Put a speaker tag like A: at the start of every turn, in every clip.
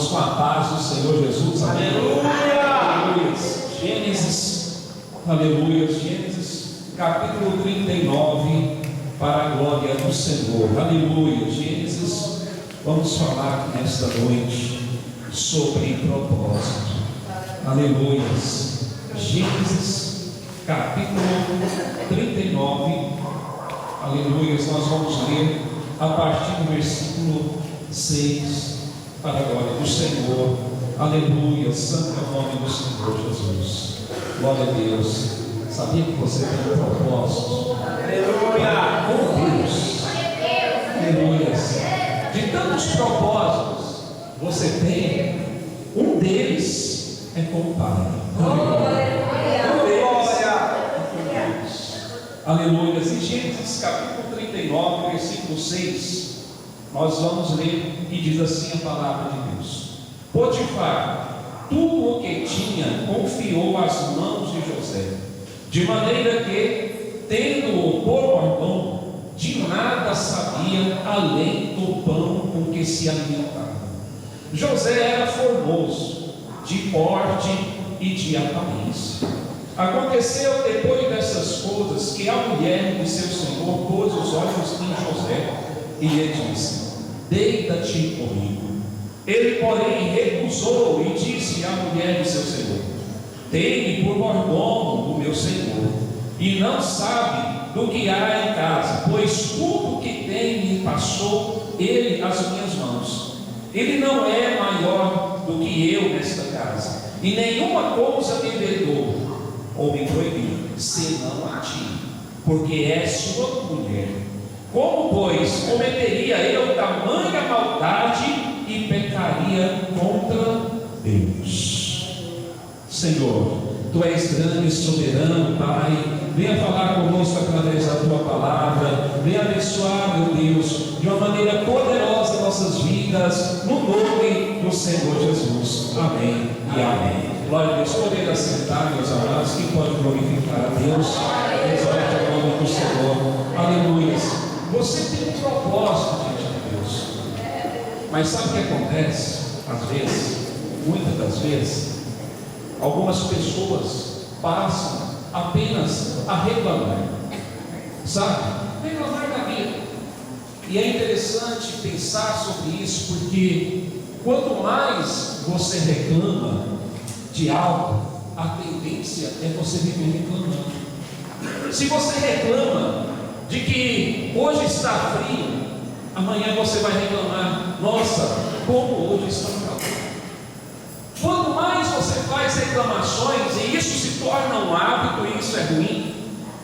A: irmãos com a paz do Senhor Jesus. Amém. Aleluia. Gênesis, aleluia. Gênesis, capítulo 39, para a glória do Senhor. Aleluia. Gênesis, vamos falar nesta noite sobre propósito. Aleluia. Gênesis, capítulo 39, aleluia. Nós vamos ler a partir do versículo 6, para a glória do Senhor. Aleluia. Santo é o nome do Senhor Jesus. Glória a Deus. Sabia que você tem um propósito? Aleluia. Oh Deus. Aleluia. De tantos propósitos você tem, um deles é com o Pai. Aleluia. Em Gênesis capítulo 39, versículo 6, nós vamos ler e diz assim a palavra de Deus: Potifar, tudo o que tinha, confiou às mãos de José, de maneira que, tendo-o por mordomo, de nada sabia além do pão com que se alimentava. José era formoso, de porte e de aparência. Aconteceu depois dessas coisas que a mulher de seu senhor pôs os olhos em José e lhe disse: Deita-te comigo. Ele, porém, recusou e disse à mulher de seu senhor: Tem-me por mordomo do meu senhor, e não sabe do que há em casa, pois tudo que tem me passou ele às minhas mãos. Ele não é maior do que eu nesta casa, e nenhuma coisa me vedou ou me proibiu, senão a ti, porque és sua mulher. Como, pois, cometeria eu tamanha maldade e pecaria contra Deus? Senhor, Tu és grande e soberano, Pai. Venha falar conosco através da Tua palavra. Venha abençoar, meu Deus, de uma maneira poderosa nossas vidas, no nome do Senhor Jesus. Amém e amém. Glória a Deus. Poder assentar, meus amados, que pode glorificar a Deus. Exalte o nome do Senhor. Aleluia. Você tem um propósito diante de Deus, mas sabe o que acontece? Às vezes, muitas das vezes, algumas pessoas passam apenas a reclamar, sabe? Reclamar da vida. E é interessante pensar sobre isso, porque quanto mais você reclama de algo, a tendência é você viver reclamando. Se você reclama de que hoje está frio, amanhã você vai reclamar: nossa, como hoje está calor. Quanto mais você faz reclamações, e isso se torna um hábito, e isso é ruim,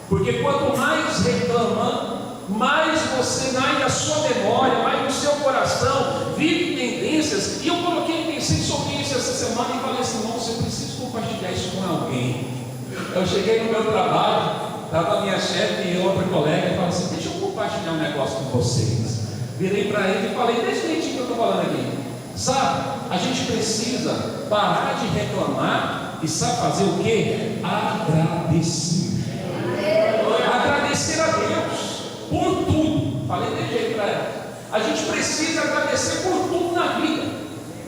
A: porque quanto mais reclama, mais você, mais na sua memória, mais no seu coração, vive tendências. E eu pensei sobre isso essa semana e falei assim: irmão, você precisa compartilhar isso com alguém. Eu cheguei no meu trabalho, estava a minha chefe e outra colega, e falei assim: deixa eu compartilhar um negócio com vocês. Virei para ele e falei desse jeitinho que eu estou falando aqui. Sabe, a gente precisa parar de reclamar e sabe fazer o que? Agradecer. Agradecer a Deus por tudo. Falei desse jeito para ela. A gente precisa agradecer por tudo na vida,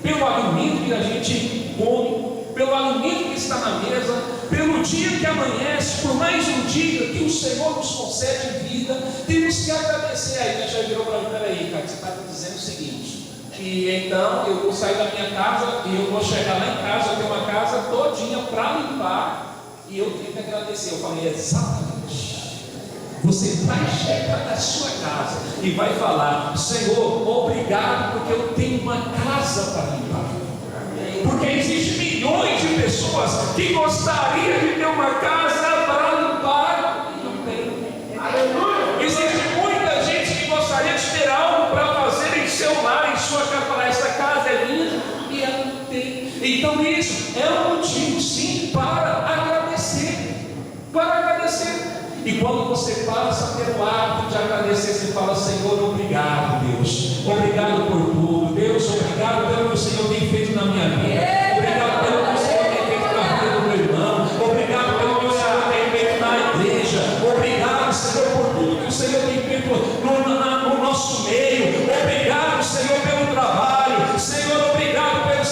A: pelo alimento que a gente come, pelo alimento que está na mesa, pelo dia que amanhece, por mais um dia que o Senhor nos concede vida. Temos que agradecer. Aí ela já virou para mim: peraí, cara, você está dizendo o seguinte, que então eu vou sair da minha casa e eu vou chegar lá em casa, eu tenho uma casa todinha para limpar e eu tenho que agradecer. Eu falei: exatamente. Você vai chegar na sua casa e vai falar: Senhor, obrigado porque eu tenho uma casa para limpar. Porque existem milhões de pessoas que gostariam de ter uma casa para limpar e não tem. Aleluia. Existe muita gente que gostaria de ter algo para fazer em seu lar, em sua casa. Falar: essa casa é linda, e ela não tem. Então isso é um motivo sim para agradecer. Para agradecer. E quando você passa a ter o hábito de agradecer, você fala: Senhor, obrigado, Deus. Obrigado por tudo. Deus, obrigado pelo que o Senhor tem feito na minha vida. Obrigado pelo que o Senhor tem feito na vida do meu irmão. Obrigado pelo que o Senhor tem feito na igreja. Obrigado, Senhor, por tudo que o Senhor tem feito no nosso meio. Obrigado, Senhor, pelo trabalho. Senhor, obrigado pelo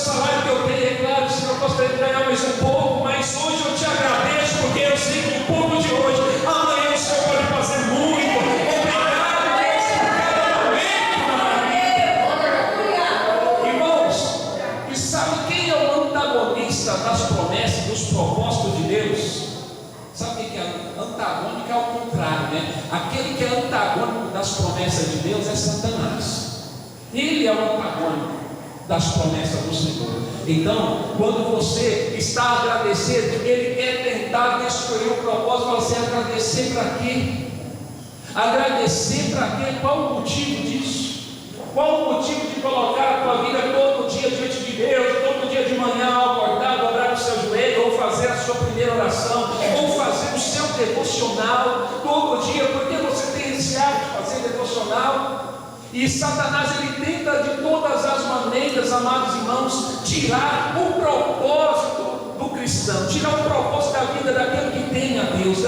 A: né? Aquele que é antagônico das promessas de Deus é Satanás. Ele é o antagônico das promessas do Senhor. Então, quando você está agradecendo, ele quer tentar destruir o propósito. Você agradecer para quê? Agradecer para quê? Qual o motivo disso? Qual o motivo de colocar a tua vida todo dia diante de Deus, todo dia de manhã ao acordar, dobrar o seu joelho, ou fazer a sua primeira oração, ou fazer o seu devocional todo dia? Porque você tem esse hábito de fazer devocional? E Satanás, ele tenta de todas as maneiras, amados irmãos, tirar o propósito do cristão, tirar o propósito da vida daquele que tem a Deus,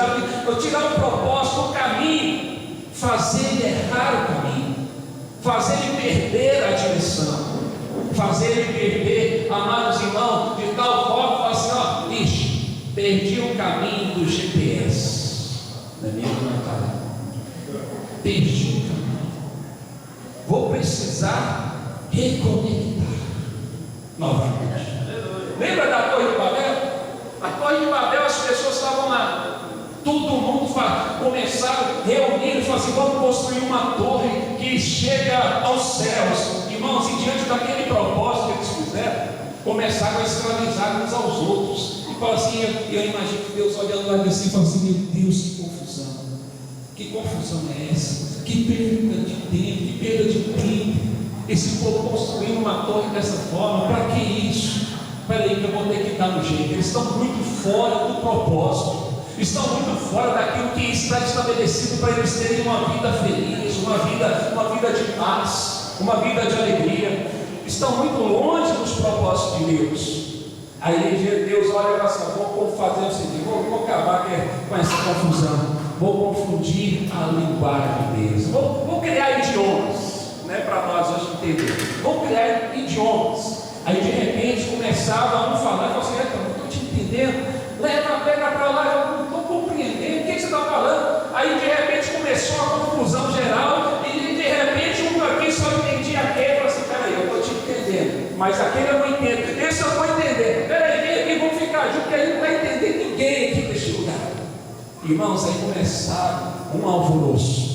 A: tirar o propósito, o caminho, fazer ele errar o caminho, fazer ele perder a direção, fazer ele perder, amados irmãos, de tal forma, falar assim, ó, ixi, perdi o caminho do GPS, não é mesmo, Natália? Perdi o caminho. Vou precisar reconectar novamente. Lembra da Torre de Babel? A Torre de Babel, as pessoas estavam lá, todo mundo começaram a reunir e falaram assim: vamos construir uma torre que chega aos céus. Irmãos, e diante daquele propósito que eles fizeram, começaram a escravizar uns aos outros. E falaram assim, eu imagino que Deus olhando lá assim e falou assim: meu Deus, que confusão! Que confusão é essa? Que perda de tempo, que perda de tempo. Esse povo construindo uma torre dessa forma, para que isso? Espera aí que eu vou ter que dar um jeito. Eles estão muito fora do propósito, estão muito fora daquilo que está estabelecido para eles terem uma vida feliz, uma vida de paz, uma vida de alegria. Estão muito longe dos propósitos de Deus. Aí Deus olha e fala assim: vou fazer o seguinte, vou acabar com essa confusão, vou confundir a linguagem deles, vou criar idiomas, né, para nós hoje entender. Vou criar idiomas. Aí de repente começava um falar e falava assim: eu não estou te entendendo, leva a pedra para lá, eu não estou compreendendo, o que você está falando? Aí de repente começou a confusão geral, e de repente um aqui só entendia aquele, e falou assim: peraí, eu estou te entendendo, mas aquele eu não entendo, esse eu estou entendendo, peraí, vem aqui, vamos ficar juntos, porque aí não vai entender ninguém aqui neste lugar. Irmãos, aí começaram um alvoroço.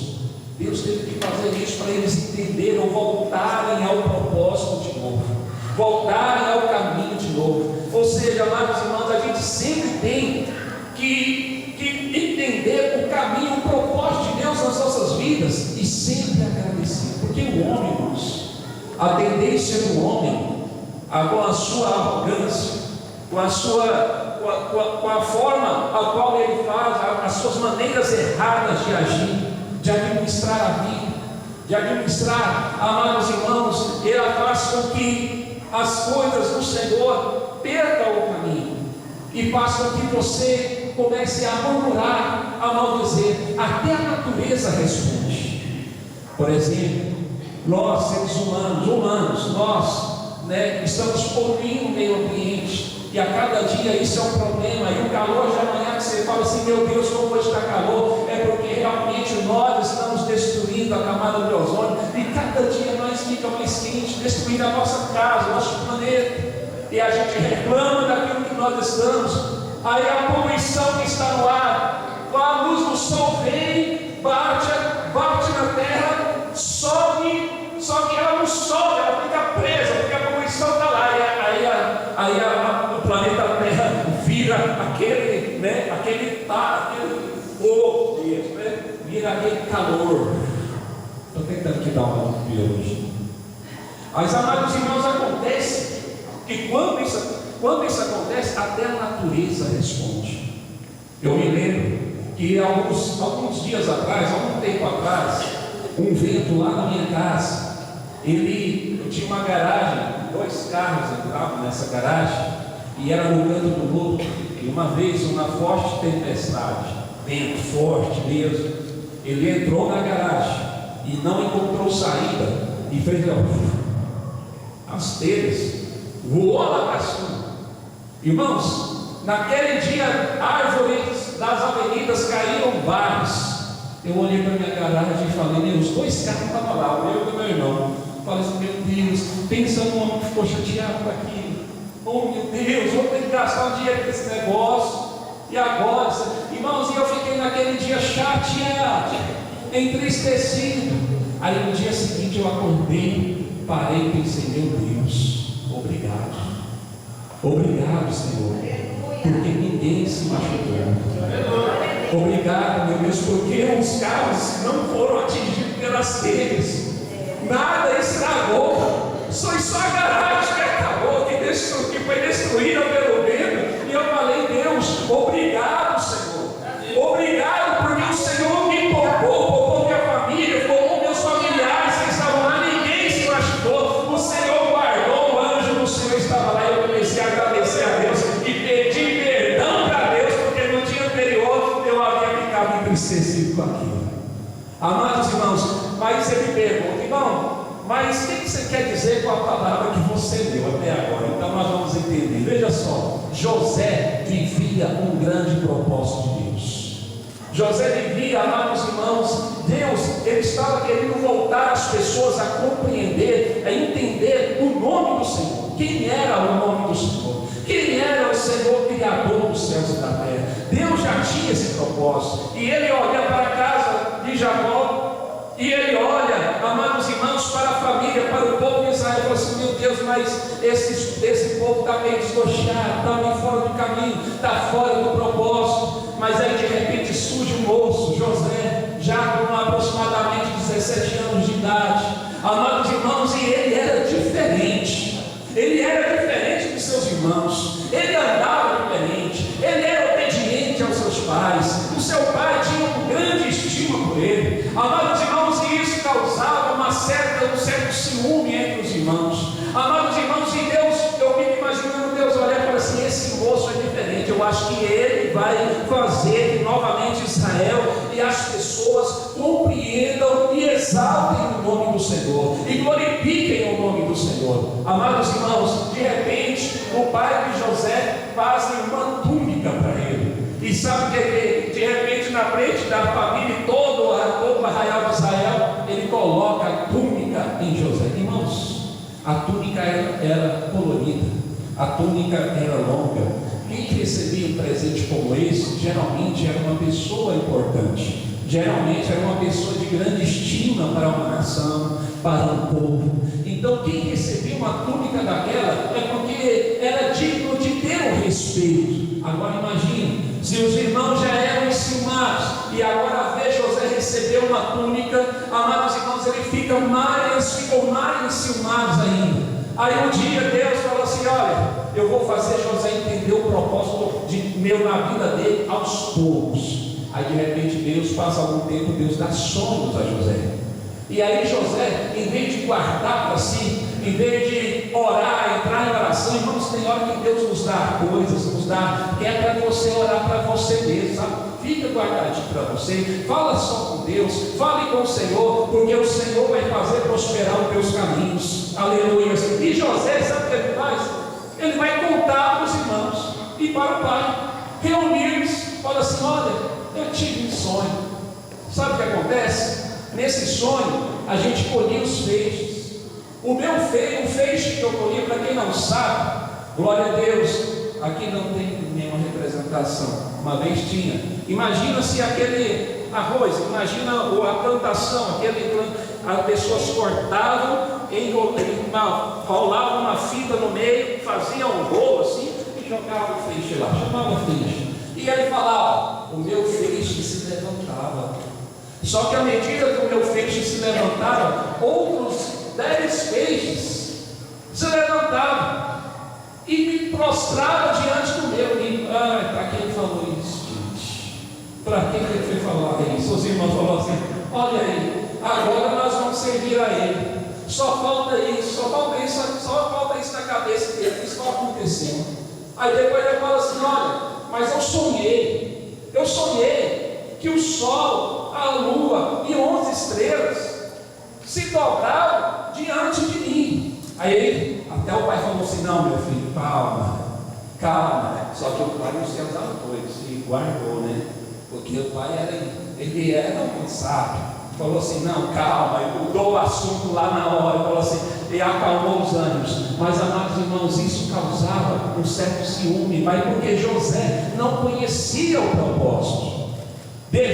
A: Deus teve que fazer isso para eles entenderem, voltarem ao propósito de novo, voltarem ao caminho de novo. Ou seja, amados irmãos, a gente sempre tem que entender o caminho, o propósito de Deus nas nossas vidas e sempre agradecer, porque o homem, irmãos, a tendência do homem, com a sua arrogância, com a forma a qual ele faz, as suas maneiras erradas de agir, de administrar a vida, de administrar, amados irmãos, ela faz com que as coisas do Senhor percam o caminho e faz com que você comece a murmurar, a maldizer. Até a natureza responde. Por exemplo, nós seres humanos, nós estamos poluindo o meio ambiente, e a cada dia isso é um problema. E o calor de amanhã que você fala assim: meu Deus, como hoje está calor, é porque realmente nós estamos destruindo a camada de ozônio, e cada dia mais fica mais quente, destruindo a nossa casa, o nosso planeta, e a gente reclama daquilo que nós estamos. Aí a poluição que está no ar, a luz do sol vem, bate na terra, sobe, só que ela não sobe, ela fica presa, porque a poluição está lá. O planeta Terra vira aquele fogo mesmo, vira aquele calor. Estou tentando aqui dar uma biologia. Mas, amados irmãos, acontece que quando isso acontece, até a natureza responde. Eu me lembro que alguns dias atrás, algum tempo atrás, um vento lá na minha casa, eu tinha uma garagem, 2 carros entravam nessa garagem, e era no canto do lodo. E uma vez, uma forte tempestade, vento forte mesmo, ele entrou na garagem e não encontrou saída, e fez as telhas, voou lá para cima. Irmãos, naquele dia, árvores das avenidas caíram várias. Eu olhei para minha garagem e falei: os 2 carros estavam lá, o meu e o meu irmão. Falei assim: meu Deus, pensa num homem que ficou chateado com aquilo. Oh meu Deus, vou ter que gastar um dinheiro com esse negócio. E agora, irmãos, eu fiquei naquele dia chateado, entristecido. Aí no dia seguinte eu acordei, parei e pensei: meu Deus, obrigado. Obrigado, Senhor, porque ninguém se machucou. Obrigado, meu Deus, porque os carros não foram atingidos pelas telhas, nada estragou, só a garagem que acabou, que foi destruída pelo vento. E eu falei: Deus, obrigado, Senhor, obrigado, porque o Senhor me poupou minha família, poupou meus familiares que estavam lá, ninguém se machucou, o Senhor guardou, o anjo do Senhor estava lá. E eu comecei a agradecer a Deus e pedir perdão para Deus, porque no dia anterior eu havia ficado entristecido com aquilo. Amados irmãos, mas você me pergunta: irmão, mas o que você quer dizer com a palavra que você deu até agora? Então nós vamos entender. Veja só, José vivia um grande propósito de Deus. José vivia, amados irmãos, Deus, ele estava querendo voltar as pessoas a compreender, a entender o nome do Senhor. Quem era o nome do Senhor? Quem era o Senhor Criador dos céus e da terra? Deus já tinha esse propósito. E ele olha para a casa de Jacó, e ele olha, amados irmãos, para a família, para o povo de Israel, e fala assim: meu Deus, mas esse povo está meio desgochado, está meio fora do caminho, está fora do propósito. Mas aí de repente surge um moço, José, já com aproximadamente 17 anos de idade, amados irmãos, e ele era diferente. Ele era diferente dos seus irmãos, ele andava diferente, ele era obediente aos seus pais, o seu pai tinha uma grande estima por ele, amados irmãos, e isso causava um certo ciúme entre os irmãos. Amados irmãos, e Deus, eu fico imaginando Deus olhar para assim: esse moço é diferente, eu acho que ele vai fazer que novamente Israel e as pessoas compreendam e exaltem o nome do Senhor e glorifiquem o nome do Senhor. Amados irmãos, de repente o pai de José faz uma túnica para ele, e sabe que de repente na frente da família todo o arraial de Israel, ele coloca a túnica em José. Irmãos, a túnica era colorida, a túnica era longa. Quem recebia um presente como esse geralmente era uma pessoa importante, geralmente era uma pessoa de grande estima para uma nação, para um povo. Então quem recebia uma túnica daquela é porque era digno de ter um respeito. Agora imagine, se os irmãos já eram enciumados e agora vê José receber uma túnica, amados irmãos, ele ficam mais enciumados ainda. Aí um dia Deus falou assim: olha, eu vou fazer José entender o propósito na vida dele aos poucos. Aí de repente Deus passa algum tempo, Deus dá sonhos a José. E aí José, em vez de guardar para si, em vez de orar, entrar em oração, irmãos, tem hora que Deus nos dá coisas, que é para você orar para você mesmo, sabe? Fica guardadinho para você, fala só com Deus, fale com o Senhor, porque o Senhor vai fazer prosperar os teus caminhos. Aleluia. E José, sabe o que ele faz? Ele vai contar para os irmãos e para o pai, reunir-os, fala assim: olha, eu tive um sonho. Sabe o que acontece? Nesse sonho a gente colhia os feixes. O feixe que eu colhi, para quem não sabe, glória a Deus, aqui não tem nenhuma representação, uma vez tinha. Imagina se aquele arroz, imagina a plantação, as pessoas cortavam, enrolavam uma fita no meio, faziam um rolo assim e jogavam o feixe lá, chamava feixe. E ele falava: o meu feixe se levantava. Só que à medida que o meu feixe se levantava, outros 10 feixes se levantavam e me prostravam diante do meu. Para quem ele falou isso, gente? Para quem ele foi falar isso? Os irmãos falaram assim: olha aí, agora nós vamos servir a ele. Só falta isso na cabeça dele, isso não aconteceu. Aí depois ele fala assim: olha, mas eu sonhei que o sol, a lua e 11 estrelas se dobravam diante de mim. Aí até o pai falou assim: não, meu filho, calma. Só que o pai não se exaltou, ele se guardou, né? Porque o pai era muito sábio. falou assim: não, calma, e mudou o assunto lá na hora, falou assim, e acalmou os ânimos. Mas, amados irmãos, isso causava um certo ciúme, mas porque José não conhecia o propósito.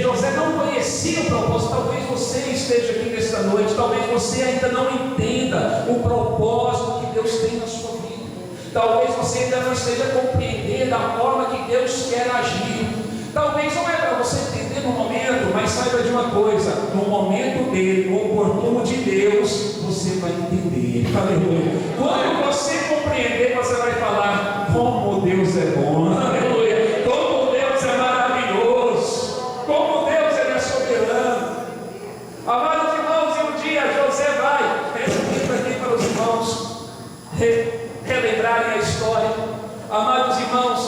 A: José não conhecia o propósito. Talvez você esteja aqui nesta noite, talvez você ainda não entenda o propósito que Deus tem na sua vida. Talvez você ainda não esteja compreendendo a forma que Deus quer agir. Talvez não é para você entender no momento, mas saiba de uma coisa: no momento dele, no oportuno de Deus, você vai entender. Aleluia. Quando você compreender, você vai falar: como Deus é bom. Aleluia. Como Deus é maravilhoso. Como Deus ele é soberano. Amados irmãos, e um dia José vai, resumindo aqui para os irmãos relembrarem a história. Amados irmãos,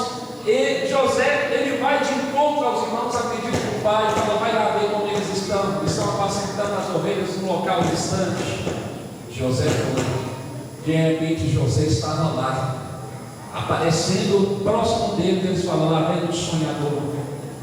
A: José ele vai de encontro aos irmãos, acredito que o pai fala: vai lá ver como eles estão apacentando as ovelhas no local distante. José foi. De repente José estava lá, aparecendo próximo dele. Eles falam: lá vem o sonhador,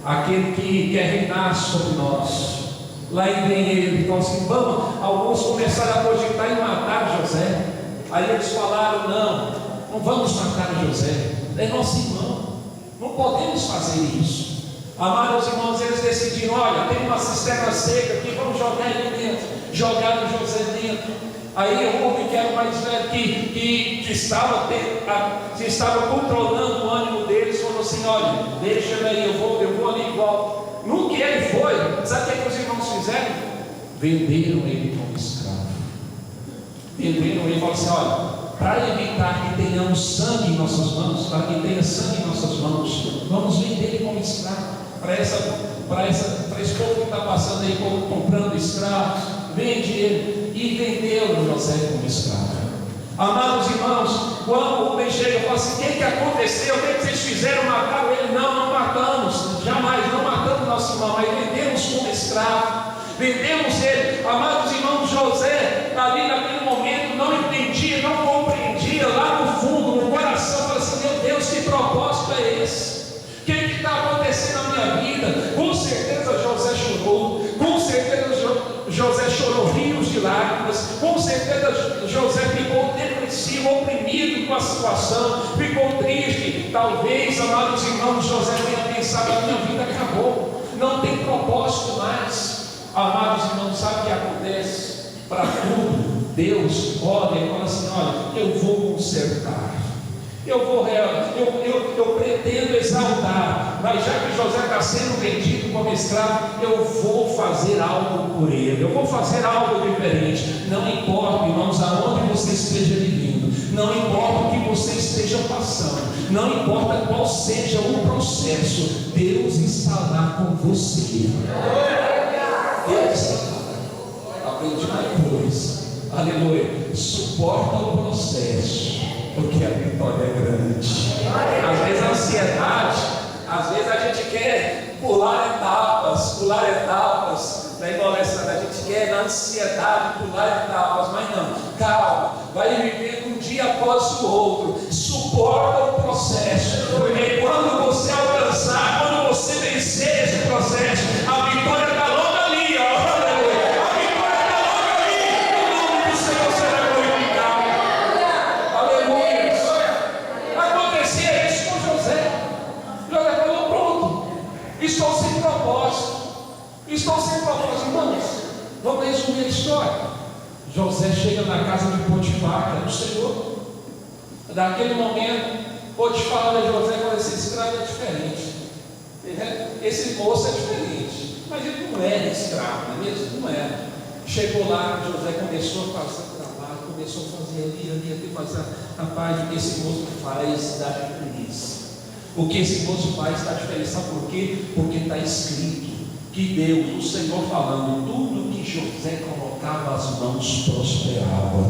A: aquele que quer reinar sobre nós. Lá vem ele. Então assim, vamos. Alguns começaram a cogitar em matar José. Aí eles falaram: não vamos matar José, é nosso irmão, não podemos fazer isso. Amados irmãos, eles decidiram: olha, tem uma cisterna seca aqui, vamos jogar ele dentro. Jogaram José dentro. Aí o homem que era o mais velho, que estava controlando o ânimo deles, falou assim: olha, deixa ele aí, eu vou ali e volto. No que ele foi, sabe o que os irmãos fizeram? Venderam ele como escravo. Venderam ele e falaram assim: olha, para evitar que tenhamos sangue em nossas mãos, para que tenha sangue em nossas mãos, vamos vender ele como escravo. Para esse povo que está passando aí, comprando escravos, vende ele. E venderam José como escravo. Amados irmãos, quando o homem chega e fala assim: o que aconteceu? O que vocês fizeram? Mataram ele? Não matamos, jamais, não matamos nosso irmão, mas vendemos como escravo. Vendemos ele. Amados irmãos, José ali naquele momento não entendia, não compreendia. Lá no fundo, no coração, fala assim: meu Deus, que propósito é esse? O que está acontecendo na minha vida? Com certeza José chorou. Com certeza José chorou rios de lágrimas. Com certeza José ficou depressivo, oprimido com a situação. Ficou triste. Talvez, amados irmãos, José tenha pensado: a minha vida acabou, não tem propósito mais. Amados irmãos, sabe o que acontece? Para tudo, Deus olha e fala assim: olha, eu vou consertar, eu pretendo exaltar, mas já que José está sendo vendido como escravo, eu vou fazer algo por ele, eu vou fazer algo diferente. Não importa, irmãos, aonde você esteja vivendo, não importa o que você esteja passando, não importa qual seja o processo, Deus está lá com você. Aprendi uma coisa, aleluia: suporta o processo, porque a vitória é grande. Às vezes a ansiedade, às vezes a gente quer pular etapas da adolescência, a gente quer na ansiedade pular etapas, mas não, calma, vai vivendo um dia após o outro, suporta o processo, porque quando você alcançar, quando você vencer esse processo, a vitória está logo ali, ó. Estou sem propósito, irmãos. Vamos resumir a história. José chega na casa de Potifar, que era o Senhor. Naquele momento, Potifar olha José e fala: esse escravo é diferente. Esse moço é diferente. Mas ele não era escravo, não é mesmo? Não era. Chegou lá, José começou a fazer o trabalho, começou a fazer ali, fazer a paz. O que esse moço faz dá diferença. O que esse moço faz dá diferença. Sabe por quê? Porque está escrito que Deus, o Senhor falando, tudo que José colocava as mãos prosperava.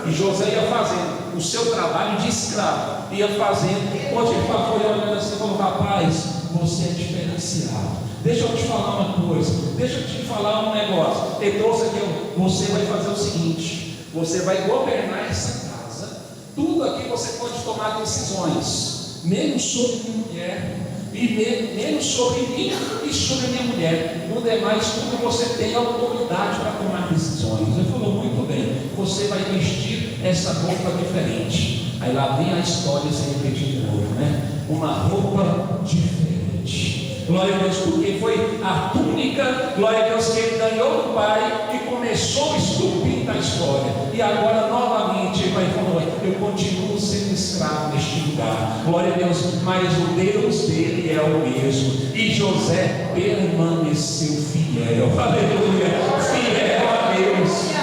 A: E José ia fazendo o seu trabalho de escravo, ia fazendo. Potifar foi olhando assim e falou: rapaz, você é diferenciado. Deixa eu te falar uma coisa, deixa eu te falar um negócio. Ele trouxe aqui: você vai fazer o seguinte, você vai governar essa casa. Tudo aqui você pode tomar decisões, menos sobre mulher. e menos sobre mim e sobre minha mulher. No demais tudo você tem autoridade para tomar decisões. Ele falou: muito bem, você vai vestir essa roupa diferente. Aí lá vem a história sem repetir de novo, né? Uma roupa diferente. Glória a Deus, porque foi a túnica, glória a Deus, que ele ganhou do pai e começou o estupim da história. E agora novamente ele vai falar: eu continuo sendo escravo neste lugar. Glória a Deus, mas o Deus dele é o mesmo. E José permaneceu fiel. Aleluia, fiel a Deus.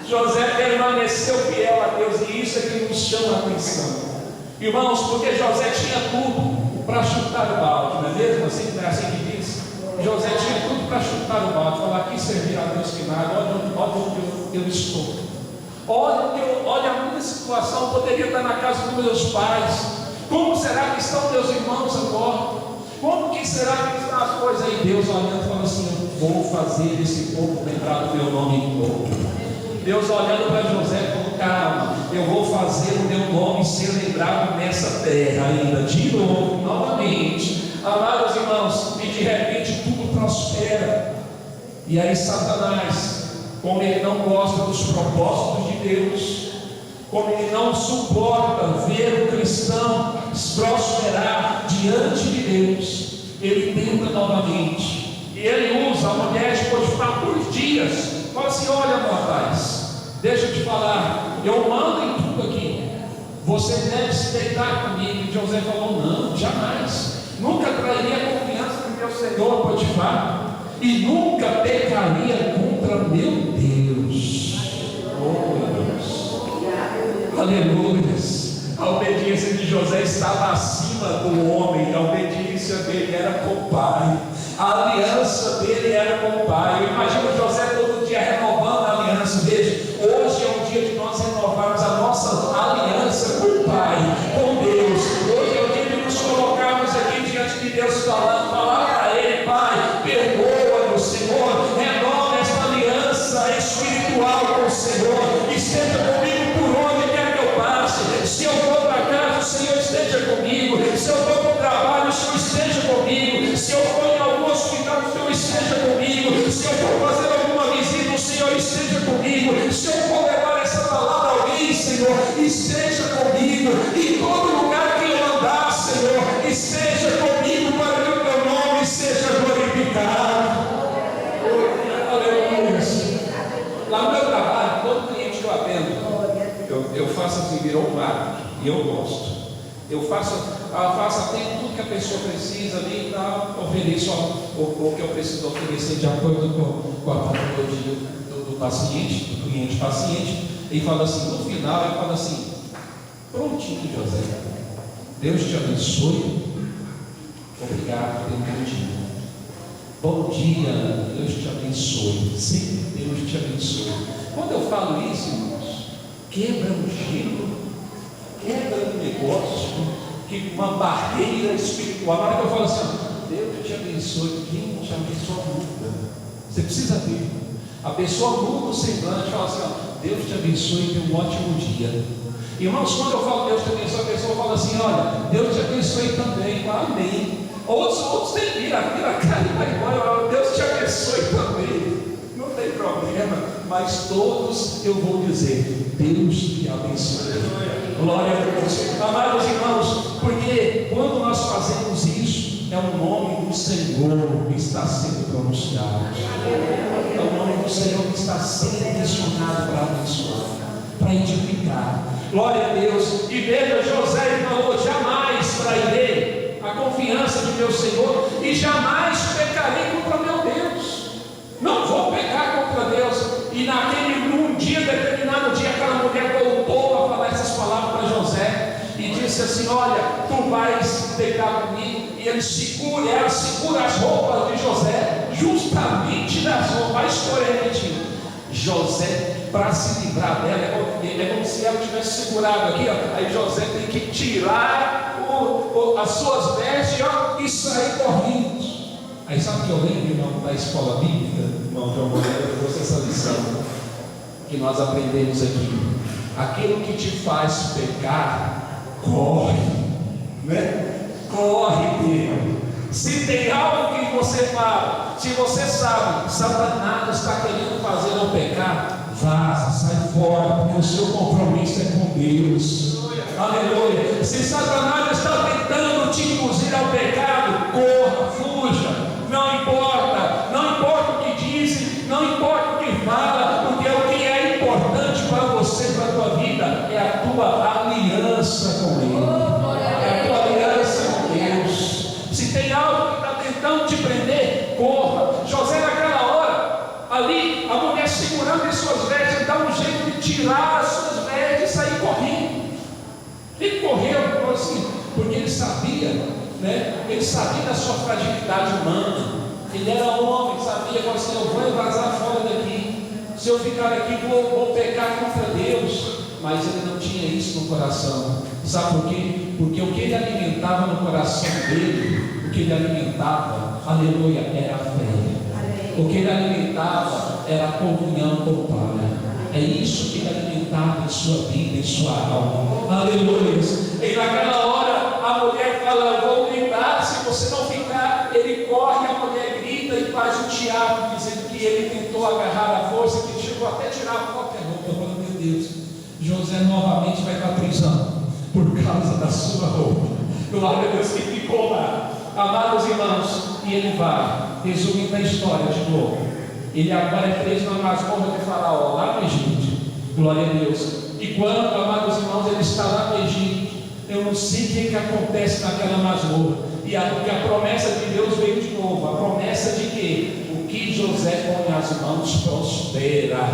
A: José permaneceu fiel a Deus, e isso é que nos chama a atenção, irmãos, porque José tinha tudo para chutar o balde, não é mesmo? Assim, não é assim que diz? José tinha tudo para chutar o balde, falar: aqui servir a Deus que nada, olha onde eu estou, olha a minha situação, eu poderia estar na casa dos meus pais, como será que estão meus irmãos agora? Como que será que estão as coisas aí? Deus olhando e falando assim: eu vou fazer esse povo lembrar do meu nome em todo. Deus olhando para José falou: calma, eu vou fazer o meu nome ser lembrado nessa terra ainda, de novo, novamente. Amados irmãos, e de repente tudo prospera. E aí Satanás, como ele não gosta dos propósitos de Deus, como ele não suporta ver o cristão prosperar diante de Deus, ele tenta novamente. E ele usa a mulher de Potifar por dias. Fala assim: olha, rapaz, deixa eu te falar, eu mando em tudo aqui, você deve se deitar comigo. E José falou: não, jamais, nunca trairia a confiança do meu senhor Potifar, e nunca pecaria contra meu Deus. Oh, meu Deus, aleluia. A obediência de José estava acima do homem, a obediência dele era com o pai, a aliança dele era com o pai. Eu imagino José todo dia renovando a aliança. Veja, hoje é o dia de nós renovarmos a nossa aliança com o Pai, com Deus. Hoje é o dia de nos colocarmos aqui diante de Deus, falar para Ele: Pai, perdoa-nos, Senhor, renova esta aliança espiritual com o Senhor, esteja comigo por onde quer que eu passe. Se eu vou para casa, o Senhor esteja comigo. Se eu vou para o trabalho, o Senhor esteja comigo. Se eu for em algum hospital, o Senhor esteja comigo. Se eu for fazer alguma visita, o Senhor esteja comigo. Se eu for levar essa palavra a alguém, Senhor, esteja comigo. Em todo lugar que eu andar, Senhor, esteja comigo, para que o teu nome seja glorificado. Aleluia. Lá no meu trabalho, todo cliente que eu atendo, eu faço assim, virou um hábito, e eu gosto. Eu faço até tudo que a pessoa precisa ali e tal, ofereço o que eu preciso oferecer de acordo com a patologia do paciente, do cliente paciente. E fala assim, no final ele fala assim: prontinho, José, Deus te abençoe, obrigado pelo teu dia, bom dia, Deus te abençoe, sempre Deus te abençoe. Quando eu falo isso, irmãos, quebra o gelo, quebra o negócio, que uma barreira espiritual. Na hora que eu falo assim: Deus te abençoe, quem te abençoa muda. Você precisa ver, a pessoa muda o semblante, fala assim: Deus te abençoe e tenha um ótimo dia. Irmãos, quando eu falo Deus te abençoe, a pessoa fala assim: olha, Deus te abençoe também, amém. Outros tem vira a cara e vai embora: Deus te abençoe também, não tem problema, mas todos eu vou dizer: Deus te abençoe. Glória a Deus. Amados irmãos, porque quando nós fazemos isso, é o nome do Senhor que está sendo pronunciado, é o nome do Senhor que está sendo mencionado para abençoar, para edificar. Glória a Deus. E veja, José falou: jamais trairei a confiança de meu Senhor, e jamais pecarei contra meu Deus. Não vou pecar contra Deus. E num dia, determinado dia, aquela mulher voltou a falar essas palavras para José e disse assim: olha, tu vais deitar comigo. E ela segura as roupas de José, justamente das roupas. A história é repetida. José, para se livrar dela, é como se ela tivesse segurado aqui, ó. Aí José tem que tirar as suas vestes, ó, e sair correndo. Aí sabe o que eu lembro, irmão, da escola bíblica? Irmão João Moreira trouxe essa lição que nós aprendemos aqui: aquilo que te faz pecar, corre, né? Corre dele. Se tem algo que você fala, se você sabe, Satanás está querendo fazer não pecar, vaza, sai fora, porque o seu compromisso é com Deus. Aleluia. Se Satanás está tentando te induzir ao pecado, corra, fuja. Não importa o que dizem, não importa o que fala, porque o que é importante para você, para a tua vida, é a tua aliança com Ele, é a tua aliança com Deus. Se tem algo que está tentando te prender, corra. José, naquela hora, ali, a mulher segurando em suas vestes, dá um jeito de tirar as suas vestes e sair correndo. Ele correu assim, porque ele sabia, né? Ele sabia da sua fragilidade humana. Ele era homem, sabia, assim, eu vou vazar fora daqui. Se eu ficar aqui, vou pecar contra Deus. Mas ele não tinha isso no coração. Sabe por quê? Porque o que ele alimentava no coração dele, o que ele alimentava, aleluia, era a fé. O que ele alimentava era a comunhão com o Pai. É isso que ele alimentava em sua vida, em sua alma. Aleluia. E naquela hora a mulher fala: eu vou gritar. Se você não ficar, ele corre, a mulher grita e faz um teatro, dizendo que ele tentou agarrar a força, que chegou até a tirar a própria roupa. Eu falo: meu Deus, José novamente vai para a prisão por causa da sua roupa. Glória a Deus, que ficou lá. Amados irmãos, e ele vai. Resumindo a história de novo. Ele agora é preso na masmorra de Faraó, lá no Egito. Glória a Deus. E quando, amados irmãos, ele está lá no Egito, eu não sei o que acontece naquela masmorra. E a promessa de Deus veio de novo. A promessa de que o que José põe nas mãos prospera.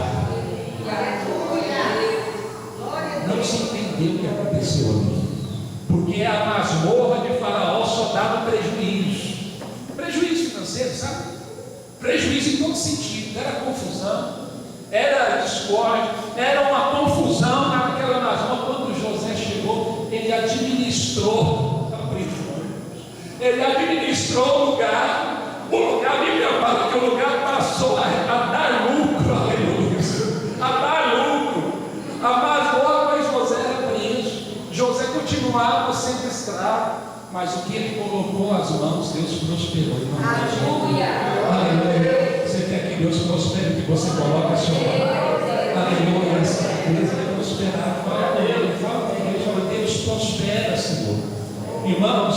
A: Não se entendeu o que aconteceu ali. Porque a masmorra de Faraó só dava prejuízo. Prejuízo financeiro, sabe? Prejuízo em todo sentido, era confusão, era discórdia, era uma confusão naquela masmorra. Quando José chegou, ele administrou a prisão, ele administrou o lugar, a Bíblia fala que o lugar passou a dar lucro, aleluia, a dar lucro. A masmorra, mas José era preso, José continuava sendo escravo. Mas o que ele colocou as mãos, Deus prosperou.
B: Aleluia.
A: Aleluia. Você quer que Deus prospere o que você coloca a sua mão? Aleluia. Deus vai prosperar. Fala com ele, fala com ele. Fala: Deus prospera, Senhor. Irmãos,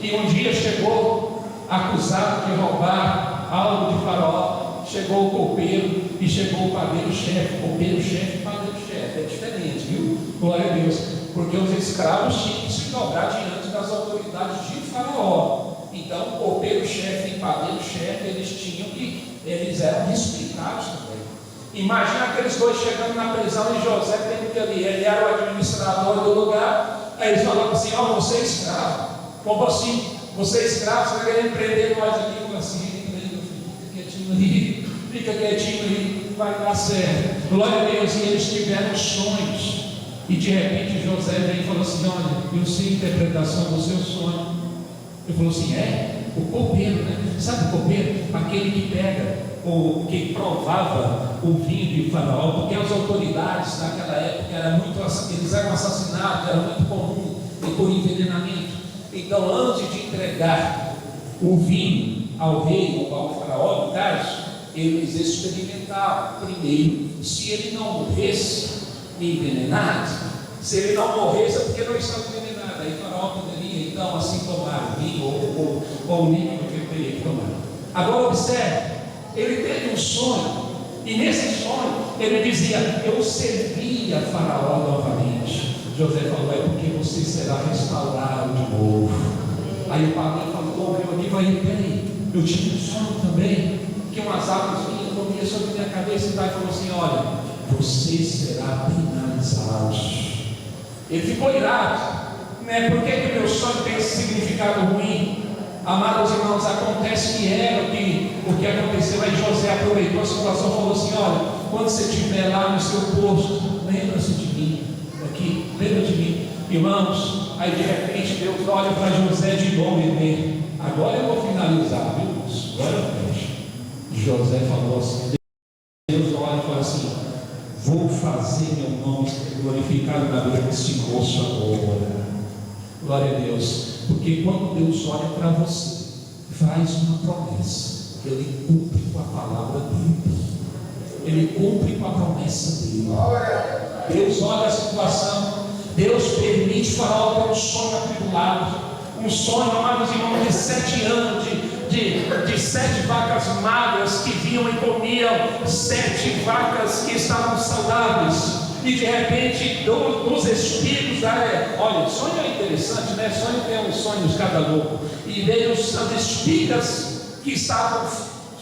A: e um dia chegou acusado de roubar algo de Faraó. Chegou o copeiro e chegou o padeiro-chefe. Copeiro-chefe e padeiro-chefe. É diferente, viu? Glória a Deus. Porque os escravos tinham que se dobrar diante das autoridades de Faraó. Então, o copeiro-chefe e padeiro-chefe, eles eram respeitados também. Imagina aqueles dois chegando na prisão e José tendo que ali, ele era o administrador do lugar. Aí eles falaram assim: ó, você é escravo. Como assim? Você é escravo, você está querendo prender nós aqui? Como assim? Fica quietinho aí, vai dar certo. Glória a Deus. E eles tiveram sonhos. E de repente José veio e falou assim: olha, eu sei a interpretação do seu sonho. Ele falou assim: o copeiro, né? Sabe o copeiro? Aquele que pega, ou que provava o vinho de Faraó, porque as autoridades naquela época eles eram assassinados, era muito comum por envenenamento. Então, antes de entregar o vinho ao rei ou ao Faraó, no caso, eles experimentavam primeiro se ele não morresse envenenado. Se ele não morresse, é porque não estava envenenado. Aí o Faraó poderia então assim tomar o vinho ou o líquido que ele teria que tomar. Agora observe, ele teve um sonho, e nesse sonho ele dizia: eu servia Faraó novamente. José falou: é porque você será restaurado de novo. Aí o padeiro falou: meu amigo, peraí, eu tive um sonho também, que umas aves vinham, comiam sobre minha cabeça. E o pai falou assim: olha, você será penalizado. Ele ficou irado, né? Por que o meu sonho tem esse significado ruim? Amados irmãos, acontece que era o que aconteceu. Aí José aproveitou a situação e falou assim: olha, quando você estiver lá no seu posto, lembra-se de mim, aqui, lembra de mim. Irmãos, aí de repente Deus olha para José de novo e vê: agora eu vou finalizar, viu, irmãos? Agora eu fecho. José falou assim: Deus olha e fala assim: vou fazer meu nome ser glorificado na vida deste moço agora. Glória a Deus. Porque quando Deus olha para você, faz uma promessa, ele cumpre com a palavra dele, ele cumpre com a promessa dele. Deus olha a situação, Deus permite Faraó ter um sonho atribulado, um sonho, amados irmãos, de 7 anos, de 7 vacas magras que vinham e comiam 7 vacas que estavam saudáveis, e de repente dos espíritos olha, sonho é interessante, né? Sonho tem uns sonhos cada louco, e veio as espigas que estavam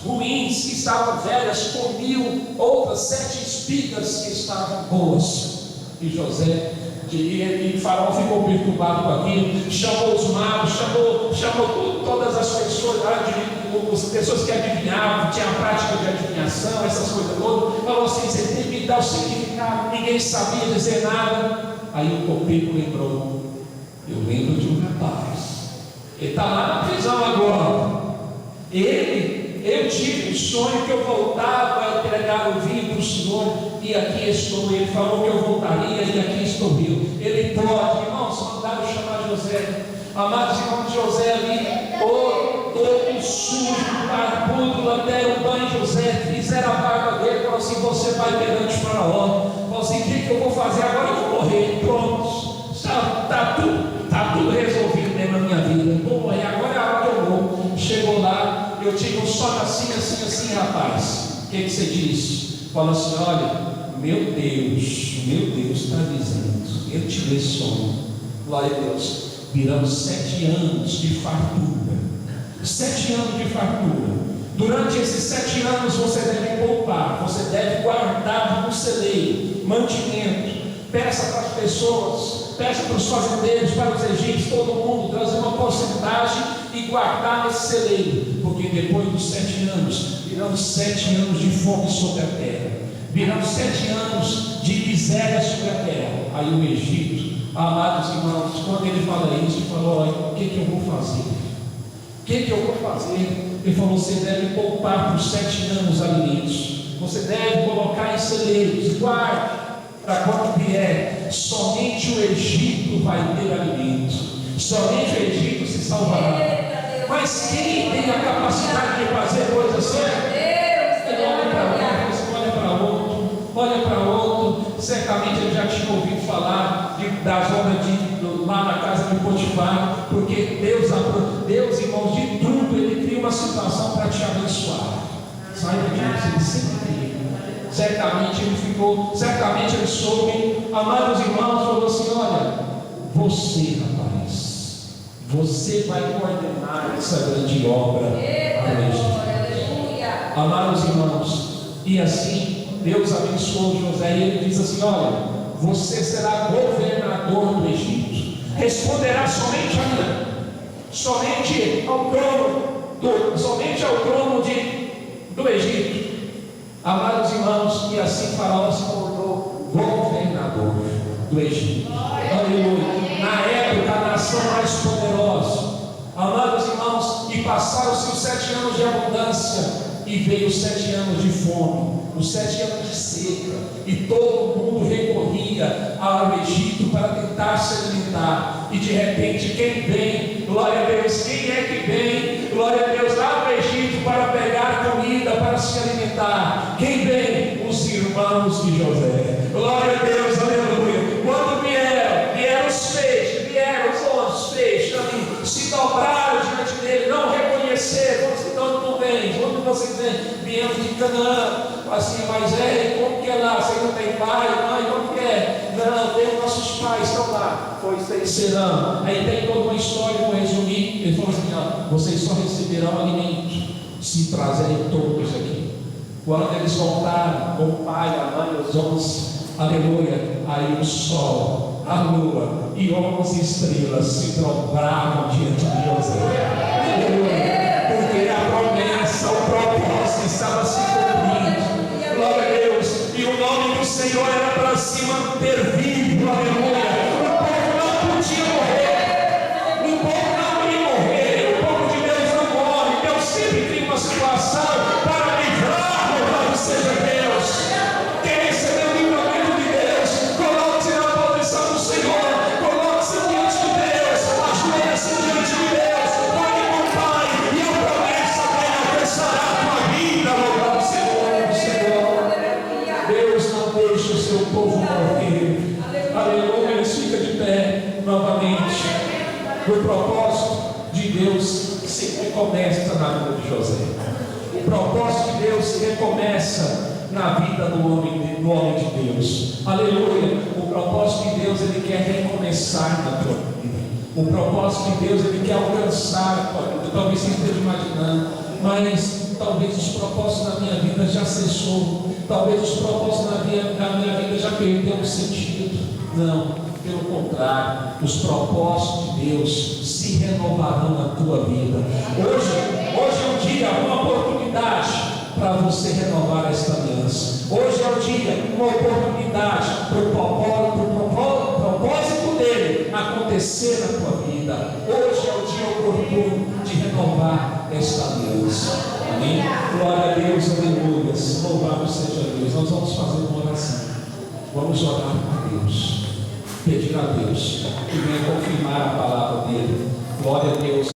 A: ruins, que estavam velhas, comiam outras 7 espigas que estavam boas, e José e Faraó ficou perturbado com aquilo, chamou os magos, chamou todas as pessoas, as pessoas que adivinhavam, tinha a prática de adivinhação, essas coisas todas, falou assim: você tem que me dar o significado, ninguém sabia dizer nada. Aí o copeiro lembrou: eu lembro de um rapaz, ele está lá na prisão agora, eu tive um sonho que eu voltava a entregar o vinho para o Senhor, e aqui estou. Ele falou que eu voltaria, e aqui estou eu. Ele pode, irmãos, mandaram chamar José. Amados irmãos, José ali, todo sujo, barbudo, deram banho em José, fizeram a barba dele, falaram assim: você vai perante Faraó. Falou assim: o que eu vou fazer agora? Eu vou morrer. Pronto, está tudo resolvido dentro da minha vida. Vou morrer, agora é a hora que eu vou. Chegou lá, eu tive um sonho assim, rapaz. O que você disse? Falou assim: olha, meu Deus está dizendo, eu tive esse sonho. Glória a Deus. Virão 7 anos de fartura. 7 anos de fartura. Durante esses 7 anos você deve poupar, você deve guardar no celeiro mantimento. Peça para as pessoas, peça para os fazendeiros, para os egípcios, todo mundo trazer uma porcentagem e guardar nesse celeiro, porque depois dos 7 anos virão 7 anos de fome sobre a terra, virão 7 anos de miséria sobre a terra. Aí o Egito, amados irmãos, quando ele fala isso, ele falou: olha, o que eu vou fazer? O que eu vou fazer? Ele falou: você deve poupar por 7 anos alimentos, você deve colocar em celeiros, guarde para quando vier. Somente o Egito vai ter alimento, somente o Egito se salvará. Mas quem tem a capacidade de fazer coisas assim? Ele olha para outro, certamente ele já tinha ouvido falar das obras lá na casa de Potifar, porque Deus, irmãos, de tudo ele cria uma situação para te abençoar. Saiba disso, ele sempre cria. Certamente ele soube, amados irmãos, falou assim: olha, você, rapaz, você vai coordenar essa grande obra. Amados irmãos, e assim Deus abençoou José, e ele diz assim: olha, você será governador do Egito, responderá somente a mim, somente ao trono do Egito. Amados irmãos, e assim Faraó se tornou governador do Egito. Aleluia. Na época, a nação mais poderosa. Amados irmãos, e passaram-se os 7 anos de abundância, e veio os 7 anos de fome, os 7 anos de seca, e todo mundo recorria ao Egito para tentar se alimentar. E de repente, quem vem? Glória a Deus. Quem é que vem? Glória a Deus, lá no Egito para pegar comida, para se alimentar. Quem vem? Os irmãos de José. Glória a Deus, aleluia. Quando vieram os peixes, vieram os peixes ali, se dobraram diante dele, não reconheceram. Quando vocês vieram de Canaã, assim: mas como que é lá? Você não tem pai, mãe, como que é? Não, tem nossos pais, estão lá. Pois serão. Aí tem toda uma história, vou resumir. Ele falou assim: ó, vocês só receberão alimento se trazerem todos aqui. Quando eles voltaram com o pai, a mãe, os 11, aleluia, aí o sol, a lua e 11 estrelas se dobravam diante de José. Aleluia. Porque a promessa, o propósito estava se cumprindo. Glória a Deus. E o nome do Senhor era para se manter vivo. Aleluia. O povo não podia morrer. O povo não ia morrer. O povo de Deus não morre. Deus sempre cria uma situação para livrar. Louvado seja Deus. Quem recebeu o livramento de Deus, coloque-se na posição do Senhor. Coloque-se diante de Deus. Ajoelhe-se diante de Deus. Fale com o Pai. E O propósito de Deus se recomeça na vida de José. O propósito de Deus se recomeça na vida do homem de Deus. Aleluia. O propósito de Deus, Ele quer recomeçar na tua vida. O propósito de Deus, Ele quer alcançar a tua vida. Talvez você esteja imaginando, mas talvez os propósitos da minha vida já cessou. Talvez os propósitos da minha vida já perderam o sentido. Não, pelo contrário, os propósitos de Deus se renovarão na tua vida. Hoje é o dia, uma oportunidade para você renovar esta aliança. Hoje é o dia, uma oportunidade para o propósito dele acontecer na tua vida. Hoje é o dia oportuno de renovar esta aliança. Amém? Glória a Deus, aleluia. Louvado seja Deus. Nós vamos fazer uma oração. Vamos orar a Deus, pedir a Deus que venha confirmar a palavra dele. Glória a Deus.